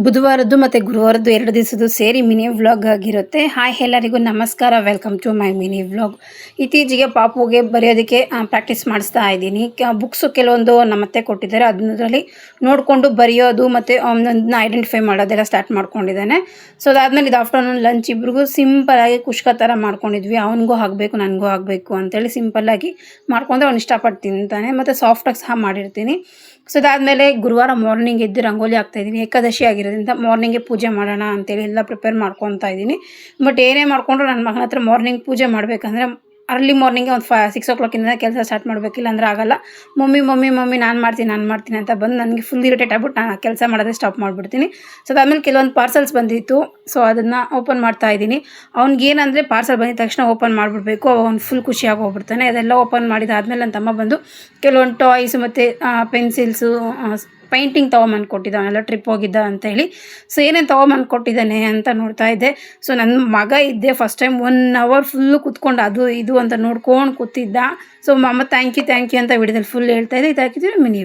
ಬುಧವಾರದ್ದು ಮತ್ತು ಗುರುವಾರದ್ದು 2 ದಿವಸದ್ದು ಸೇರಿ mini vlog ಆಗಿರುತ್ತೆ. ಹಾಯ್ ಎಲ್ಲರಿಗೂ ನಮಸ್ಕಾರ, welcome to my mini vlog. ಇತ್ತೀಚೆಗೆ ಪಾಪುಗೆ ಬರೆಯೋದಕ್ಕೆ ಪ್ರಾಕ್ಟೀಸ್ ಮಾಡಿಸ್ತಾ ಇದ್ದೀನಿ. ಬುಕ್ಸು ಕೆಲವೊಂದು ನಮ್ಮತ್ತೆ ಕೊಟ್ಟಿದ್ದಾರೆ, ಅದರಲ್ಲಿ ನೋಡಿಕೊಂಡು ಬರೆಯೋದು ಮತ್ತು ಅವನನ್ನ ಐಡೆಂಟಿಫೈ ಮಾಡೋದೆಲ್ಲ ಸ್ಟಾರ್ಟ್ ಮಾಡ್ಕೊಂಡಿದ್ದಾನೆ. ಸೊ ಅದಾದಮೇಲೆ ಇದು ಆಫ್ಟರ್ನೂನ್ ಲಂಚ್ ಇಬ್ರಿಗೂ ಸಿಂಪಲಾಗಿ ಕುಷ್ಕ ಥರ ಮಾಡ್ಕೊಂಡಿದ್ವಿ. ಅವನಿಗೂ ಆಗಬೇಕು ನನಗೂ ಆಗಬೇಕು ಅಂತೇಳಿ ಸಿಂಪಲ್ಲಾಗಿ ಮಾಡ್ಕೊಂಡ್ರೆ ಅವ್ನು ಇಷ್ಟಪಟ್ಟು ತಿಂತಾನೆ. ಮತ್ತು ಸಾಫ್ಟಾಗಿ ಸಹ ಮಾಡಿರ್ತೀನಿ. ಸೊ ಅದಾದಮೇಲೆ ಗುರುವಾರ ಮಾರ್ನಿಂಗ್ ಎದ್ದು ರಂಗೋಲಿ ಹಾಕ್ತಾಯಿದ್ದೀನಿ. ಏಕಾದಶಿ ಆಗಿರೋದ್ರಿಂದ ಮಾರ್ನಿಂಗೇ ಪೂಜೆ ಮಾಡೋಣ ಅಂತೇಳಿ ಎಲ್ಲ ಪ್ರಿಪೇರ್ ಮಾಡ್ಕೊತಾ ಇದ್ದೀನಿ. ಬಟ್ ಏನೇ ಮಾಡಿಕೊಂಡ್ರು ನನ್ನ ಮಗನ ಹತ್ರ ಮಾರ್ನಿಂಗ್ ಪೂಜೆ ಮಾಡಬೇಕಂದ್ರೆ ಅರ್ಲಿ ಮಾರ್ನಿಂಗೆ ಒಂದು 6 o'clock ಕೆಲಸ ಸ್ಟಾರ್ಟ್ ಮಾಡಬೇಕಿಲ್ಲ ಅಂದರೆ ಆಗಲ್ಲ. ಮಮ್ಮಿ ನಾನು ಮಾಡ್ತೀನಿ ಅಂತ ಬಂದು ನನಗೆ ಫುಲ್ ಇರಿಟೇಟ್ ಆಗ್ಬಿಟ್ಟು ನಾನು ಕೆಲಸ ಮಾಡೋದೇ ಸ್ಟಾಪ್ ಮಾಡಿಬಿಡ್ತೀನಿ. ಸೊ ಅದಾದಮೇಲೆ ಕೆಲವೊಂದು ಪಾರ್ಸಲ್ಸ್ ಬಂದಿತ್ತು. ಸೊ ಅದನ್ನು ಓಪನ್ ಮಾಡ್ತಾ ಇದ್ದೀನಿ. ಅವ್ನಿಗೇನಂದರೆ ಪಾರ್ಸಲ್ ಬಂದಿದ ತಕ್ಷಣ ಓಪನ್ ಮಾಡಿಬಿಡ್ಬೇಕು, ಅವ್ನು ಫುಲ್ ಖುಷಿಯಾಗಿ ಹೋಗ್ಬಿಡ್ತಾನೆ. ಅದೆಲ್ಲ ಓಪನ್ ಮಾಡಿದಾದ್ಮೇಲೆ ನನ್ನ ತಮ್ಮ ಬಂದು ಕೆಲವೊಂದು ಟಾಯ್ಸ್ ಮತ್ತು ಪೆನ್ಸಿಲ್ಸು, ಪೈಂಟಿಂಗ್ ತೊಗೊಂಬಂದು ಕೊಟ್ಟಿದ್ದಾನೆಲ್ಲ ಟ್ರಿಪ್ ಹೋಗಿದ್ದ ಅಂತೇಳಿ. ಸೊ ಏನೇನು ತೊಗೊಂಬಂದು ಕೊಟ್ಟಿದ್ದಾನೆ ಅಂತ ನೋಡ್ತಾ ಇದ್ದೆ. ಸೊ ನನ್ನ ಮಗ ಇದ್ದೆ ಫಸ್ಟ್ ಟೈಮ್ 1 hour ಫುಲ್ಲು ಕೂತ್ಕೊಂಡು ಅದು ಇದು ಅಂತ ನೋಡ್ಕೊಂಡು ಕೂತಿದ್ದ. ಸೊ ಅಮ್ಮ ಥ್ಯಾಂಕ್ ಯು ಅಂತ ವಿಡಿಯೋದಲ್ಲಿ ಫುಲ್ ಹೇಳ್ತಾ ಇದ್ದೆ. ಇದಾಕಿದ್ದೀವಿ ಮಿನಿ